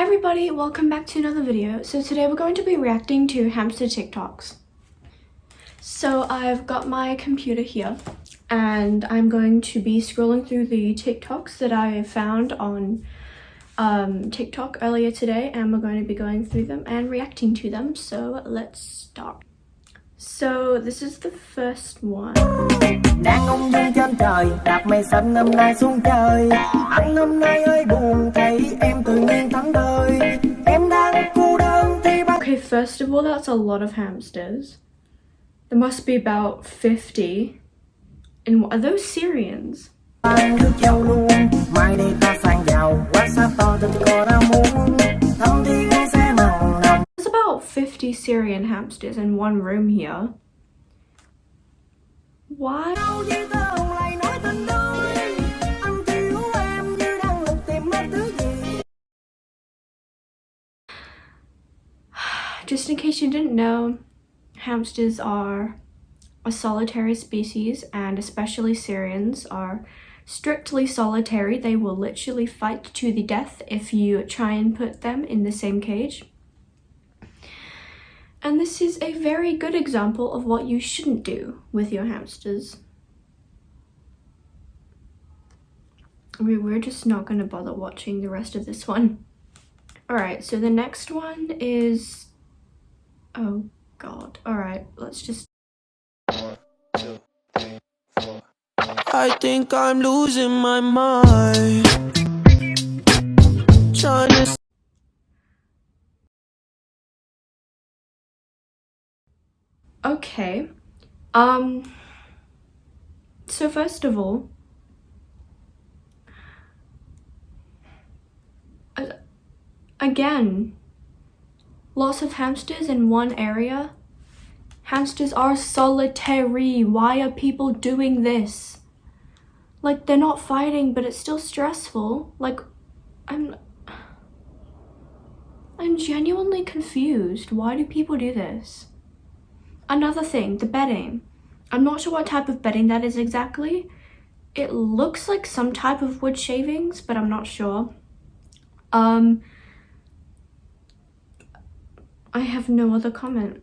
everybody, welcome back to another video. So today we're going to be reacting to hamster TikToks. So I've got my computer here and I'm going to be scrolling through the TikToks that I found on TikTok earlier today, and we're going to be going through them and reacting to them. So let's start. So this is the first one. Đang ung dung trên trời, đạp mây xanh năm nay xuống trời. Anh năm nay ơi buồn thấy em tự nhiên thắng đời. Em đang cô đơn thì bao. Okay, first of all, that's a lot of hamsters. There must be about 50. And are those Syrians? Anh cứ treo luôn, mai đây ta sang giàu, quá xa to tình cờ đã muốn. Thầm thì ngay sẽ mặn nồng. There's about 50 Syrian hamsters in one room here. What? Just in case you didn't know, hamsters are a solitary species, and especially Syrians are strictly solitary. They will literally fight to the death if you try and put them in the same cage. And this is a very good example of what you shouldn't do with your hamsters. We're just not going to bother watching the rest of this one. Alright, so the next one is... oh god. Alright, let's just... 1, 2, 3, 4. I think I'm losing my mind. Trying to... Okay. So first of all, again, lots of hamsters in one area. Hamsters are solitary. Why are people doing this? Like, they're not fighting, but it's still stressful. Like, I'm genuinely confused. Why do people do this? Another thing, the bedding. I'm not sure what type of bedding that is exactly. It looks like some type of wood shavings, but I'm not sure. I have no other comment.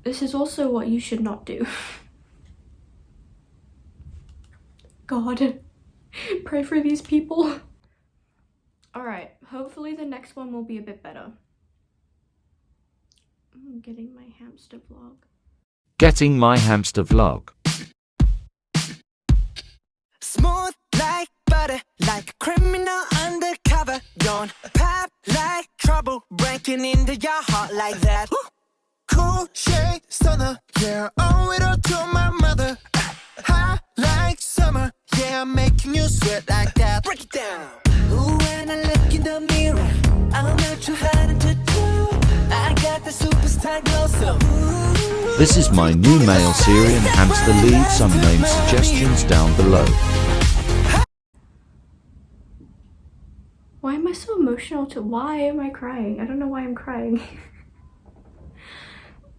This is also what you should not do. God, pray for these people. Alright, hopefully the next one will be a bit better. I'm getting my hamster vlog. Getting my hamster vlog. Smooth like butter, like a criminal undercover. Don't pop like trouble, breaking into your heart like that. Cool shade stunner, yeah, owe it all to my mother. Hot like summer, yeah, I'm making you sweat like that. Break it down. Ooh, when I look in the mirror, I'm not too hard to do. I got the superstar glow, so This is my new male Syrian hamster. Leave some name suggestions down below. Why am I so emotional why am I crying? I don't know why I'm crying.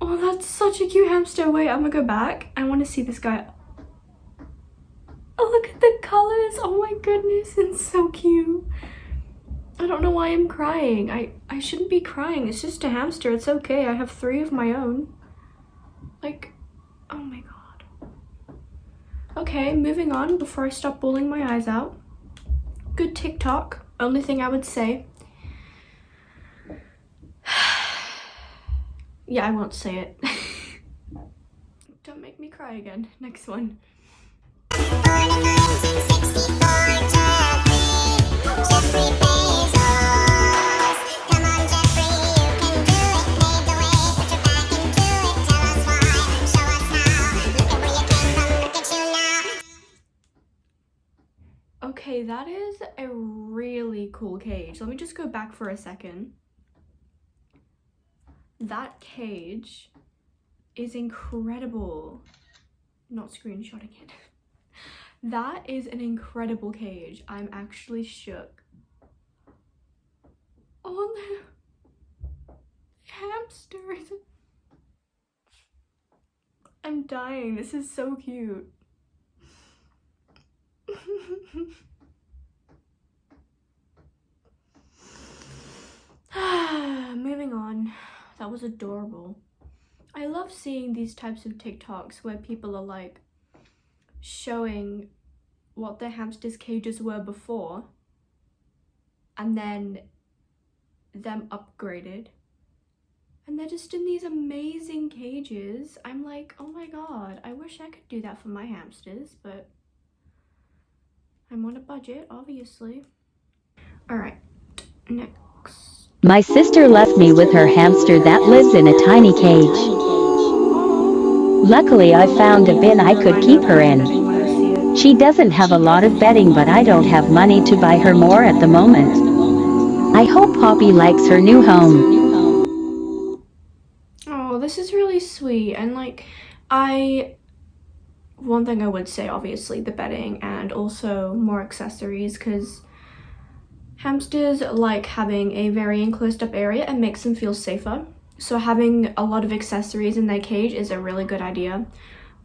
Oh, that's such a cute hamster. Wait, I'm gonna go back. I want to see this guy. Oh, look at the colors. Oh my goodness, it's so cute. I don't know why I'm crying. I shouldn't be crying. It's just a hamster. It's okay. I have 3 of my own. Like, oh my god. Okay, moving on before I stop bawling my eyes out. Good TikTok. Only thing I would say. Yeah, I won't say it. Don't make me cry again. Next one. Okay, that is a really cool cage. Let me just go back for a second. That cage is incredible. Not screenshotting it. That is an incredible cage. I'm actually shook. Oh no. Hamsters. I'm dying. This is so cute. moving on. That was adorable. I love seeing these types of TikToks where people are like showing what their hamsters' cages were before and then them upgraded. And they're just in these amazing cages. I'm like, oh my god, I wish I could do that for my hamsters, but I'm on a budget, obviously. Alright, next. My sister left me with her hamster that lives in a tiny cage. Luckily, I found a bin I could keep her in. She doesn't have a lot of bedding, but I don't have money to buy her more at the moment. I hope Poppy likes her new home. Oh, this is really sweet. And like, one thing I would say, obviously, the bedding and also more accessories, because hamsters like having a very enclosed up area and makes them feel safer. So having a lot of accessories in their cage is a really good idea.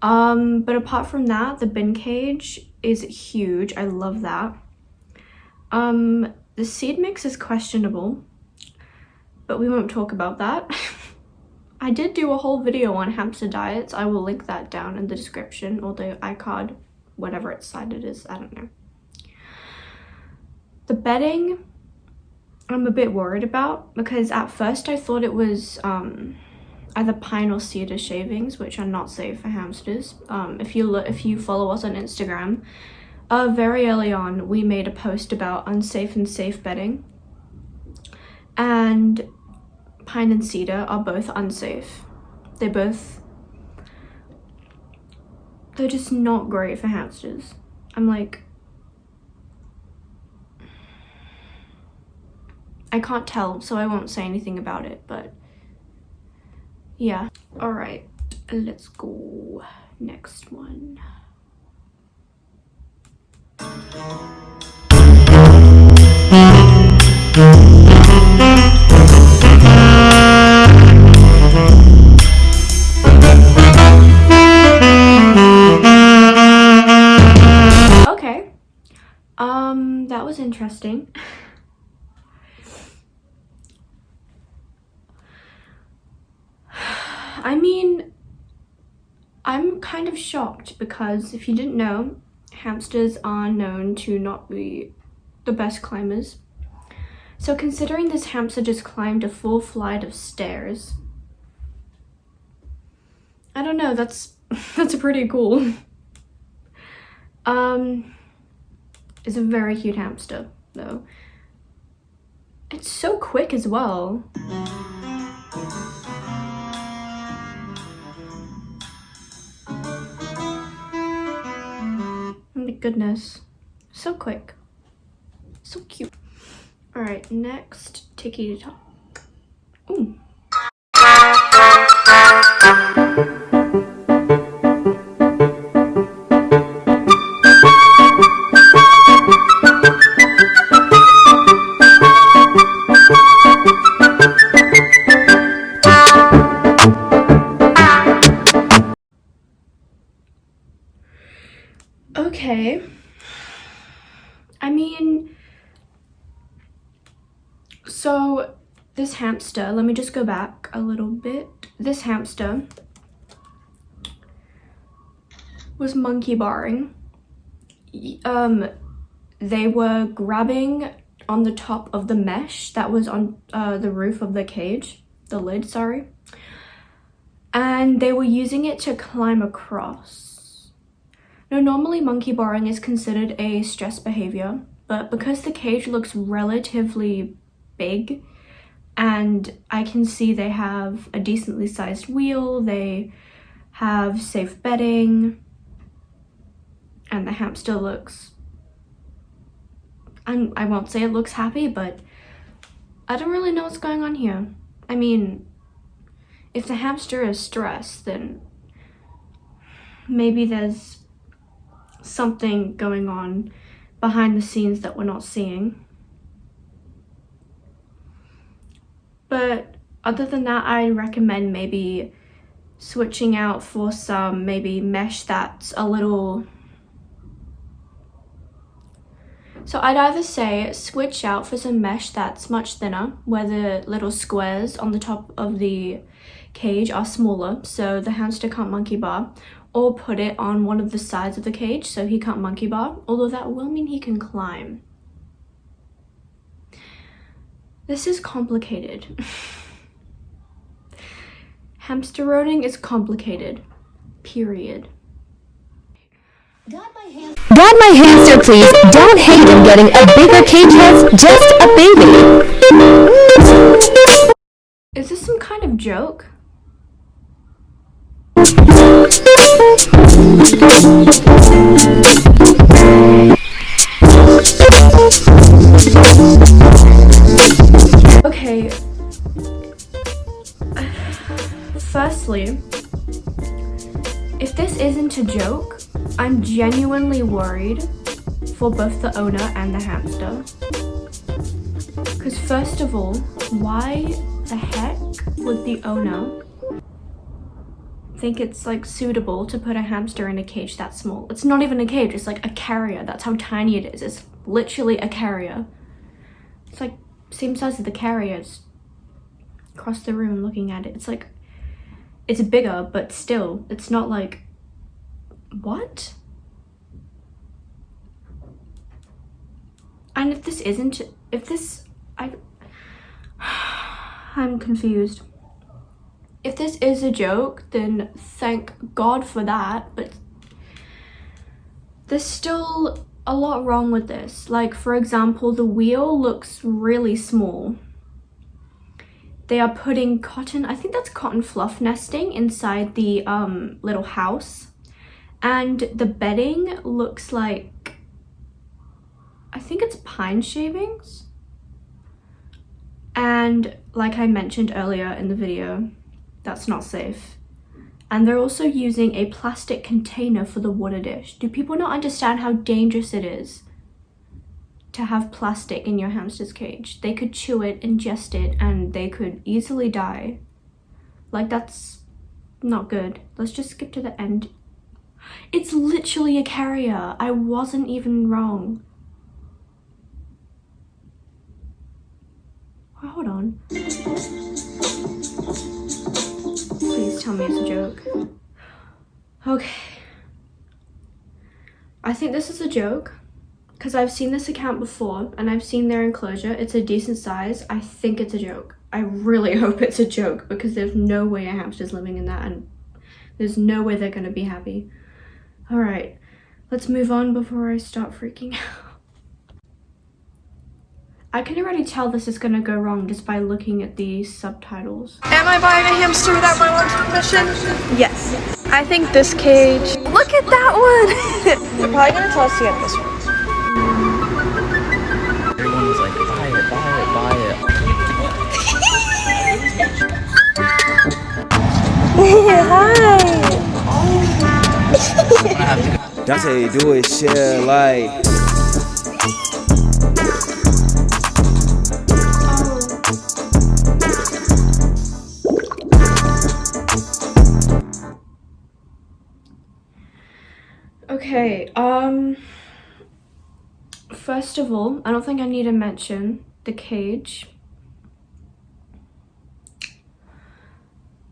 But apart from that, the bin cage is huge. I love that. The seed mix is questionable, but we won't talk about that. I did do a whole video on hamster diets. I will link that down in the description or the iCard, whatever its side it is, I don't know. The bedding, I'm a bit worried about because at first I thought it was either pine or cedar shavings, which are not safe for hamsters. If you follow us on Instagram, very early on we made a post about unsafe and safe bedding, and pine and cedar are both unsafe. They're just not great for hamsters. I'm like, I can't tell, so I won't say anything about it, but yeah. All right, let's go. Next one. Okay, that was interesting. I mean, I'm kind of shocked because if you didn't know, hamsters are known to not be the best climbers. So considering this hamster just climbed a full flight of stairs, I don't know, that's pretty cool. It's a very cute hamster though. It's so quick as well. Oh my goodness, so quick, so cute. All right, next, Tiki Talk. Ooh. Okay, I mean, so this hamster, let me just go back a little bit. This hamster was monkey barring. They were grabbing on the top of the mesh that was on the roof of the cage, the lid, sorry. And they were using it to climb across. Now, normally monkey barring is considered a stress behavior, but because the cage looks relatively big and I can see they have a decently sized wheel, they have safe bedding, and the hamster looks, I won't say it looks happy, but I don't really know what's going on here. I mean, if the hamster is stressed, then maybe there's something going on behind the scenes that we're not seeing. But other than that, I recommend maybe switching out for some maybe mesh that's a little So I'd either say switch out for some mesh that's much thinner, where the little squares on the top of the cage are smaller, so the hamster can't monkey bar, or put it on one of the sides of the cage so he can't monkey bar, although that will mean he can climb. This is complicated. Hamster roading is complicated. Period. Guide my hamster, please. Don't hate him getting a bigger cage. Has just a baby. Is this some kind of joke? Okay. Firstly, if this isn't a joke, I'm genuinely worried for both the owner and the hamster. Because first of all, why the heck would the owner think it's like suitable to put a hamster in a cage that small? It's not even a cage, it's like a carrier. That's how tiny it is. It's literally a carrier. It's like same size as the carriers. Across the room looking at it, it's like, it's bigger, but still, it's not like, what? And if this isn't, I'm confused. If this is a joke, then thank God for that, but there's still a lot wrong with this. Like, for example, the wheel looks really small. They are putting cotton, I think that's cotton fluff nesting inside the little house. And the bedding looks like, I think it's pine shavings. And like I mentioned earlier in the video, that's not safe. And they're also using a plastic container for the water dish. Do people not understand how dangerous it is to have plastic in your hamster's cage? They could chew it, ingest it, and they could easily die. Like, that's not good. Let's just skip to the end. It's literally a carrier. I wasn't even wrong. Oh, hold on. Please tell me it's a joke. Okay. I think this is a joke, because I've seen this account before and I've seen their enclosure. It's a decent size. I think it's a joke. I really hope it's a joke, because there's no way a hamster's living in that, and there's no way they're gonna be happy. All right, let's move on before I start freaking out. I can already tell this is gonna go wrong just by looking at the subtitles. Am I buying a hamster without my mom's permission? Yes. I think this cage. Look at that one! They're probably gonna tell us to get this one. Everyone was like, buy it, buy it, buy it. Hi! That's how you do it, shit, like. Okay, first of all, I don't think I need to mention the cage.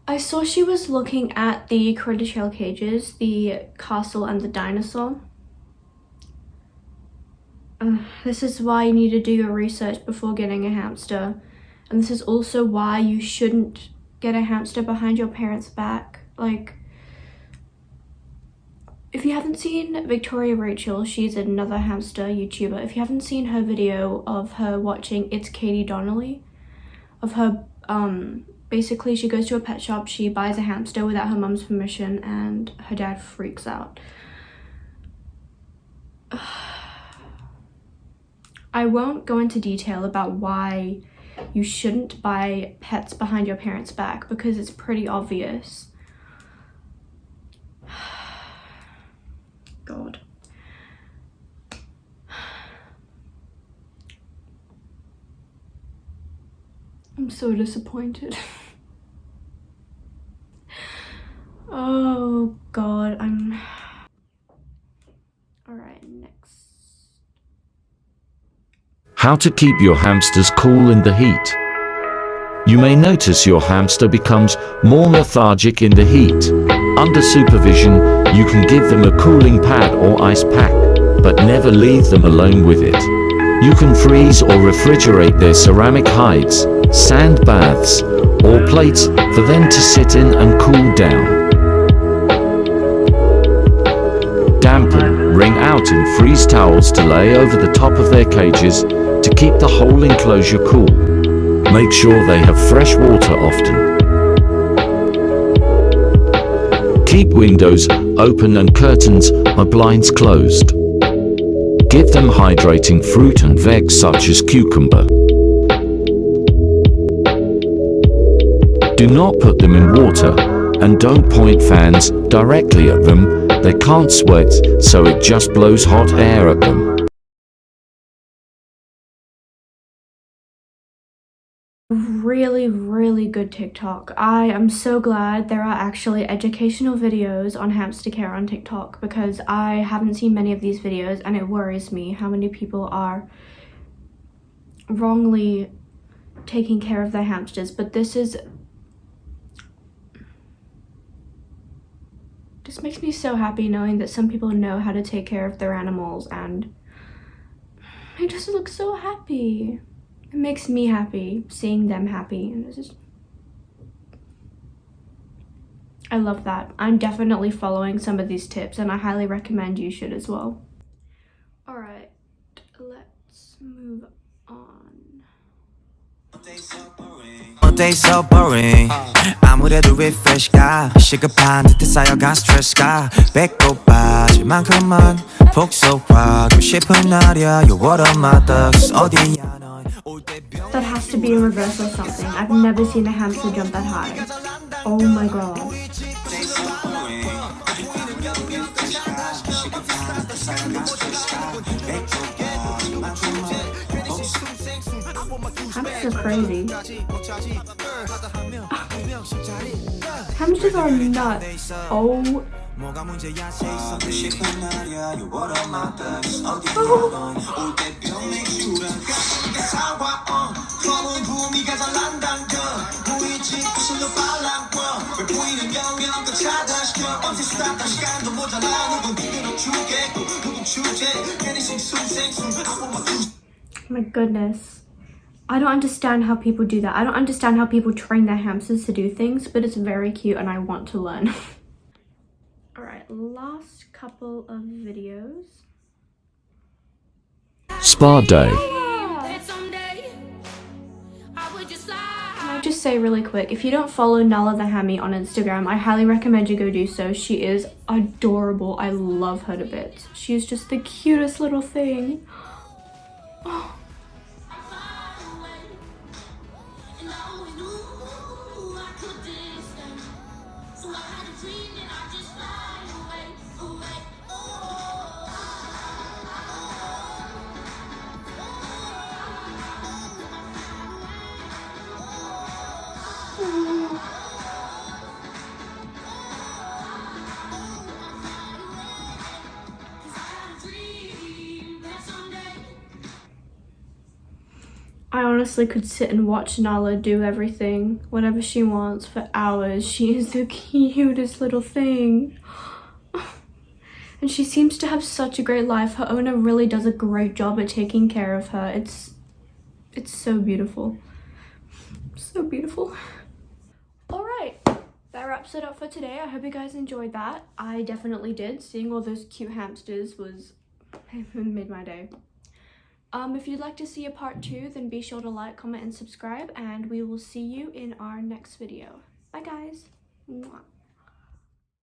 I saw she was looking at the critter trail cages, the castle and the dinosaur. This is why you need to do your research before getting a hamster. And this is also why you shouldn't get a hamster behind your parents' back. Like, if you haven't seen Victoria Rachel, she's another hamster YouTuber. If you haven't seen her video of her watching It's Katie Donnelly, of her, basically she goes to a pet shop, she buys a hamster without her mum's permission, and her dad freaks out. I won't go into detail about why you shouldn't buy pets behind your parents' back, because it's pretty obvious. God. I'm so disappointed. Oh God, Alright, next. How to keep your hamsters cool in the heat. You may notice your hamster becomes more lethargic in the heat. Under supervision, you can give them a cooling pad or ice pack, but never leave them alone with it. You can freeze or refrigerate their ceramic hides, sand baths, or plates for them to sit in and cool down. Dampen, wring out and freeze towels to lay over the top of their cages to keep the whole enclosure cool. Make sure they have fresh water often. Keep windows open and curtains or blinds closed. Give them hydrating fruit and veg such as cucumber. Do not put them in water, and don't point fans directly at them. They can't sweat, so it just blows hot air at them. Really good TikTok. I am so glad there are actually educational videos on hamster care on TikTok, because I haven't seen many of these videos and it worries me how many people are wrongly taking care of their hamsters. But this makes me so happy knowing that some people know how to take care of their animals, and they just look so happy. It makes me happy seeing them happy, and it's just, I love that. I'm definitely following some of these tips and I highly recommend you should as well. Alright, let's move on. Day so boring. 아무래도 refresh가 시급한 듯해 쌓여간 스트레스가 배꼽 빠질 만큼만 복속하고 싶은 날이야. You what are my thoughts? 어디야 넌? That has to be a reverse or something. I've never seen a hamster jump that high. Oh my god. Hamsters are crazy. Hamsters are nuts. Oh. My goodness. I don't understand how people do that. I don't understand how people train their hamsters to do things, but it's very cute and I want to learn. Alright, last couple of videos. Spa day. Can I just say really quick, if you don't follow Nala the Hammy on Instagram, I highly recommend you go do so. She is adorable. I love her to bits. She's just the cutest little thing. Oh. I honestly could sit and watch Nala do everything, whatever she wants, for hours. She is the cutest little thing. And she seems to have such a great life. Her owner really does a great job at taking care of her. It's so beautiful. So beautiful. Alright, that wraps it up for today. I hope you guys enjoyed that. I definitely did. Seeing all those cute hamsters made my day. If you'd like to see a part 2, then be sure to like, comment, and subscribe, and we will see you in our next video. Bye guys. Mwah.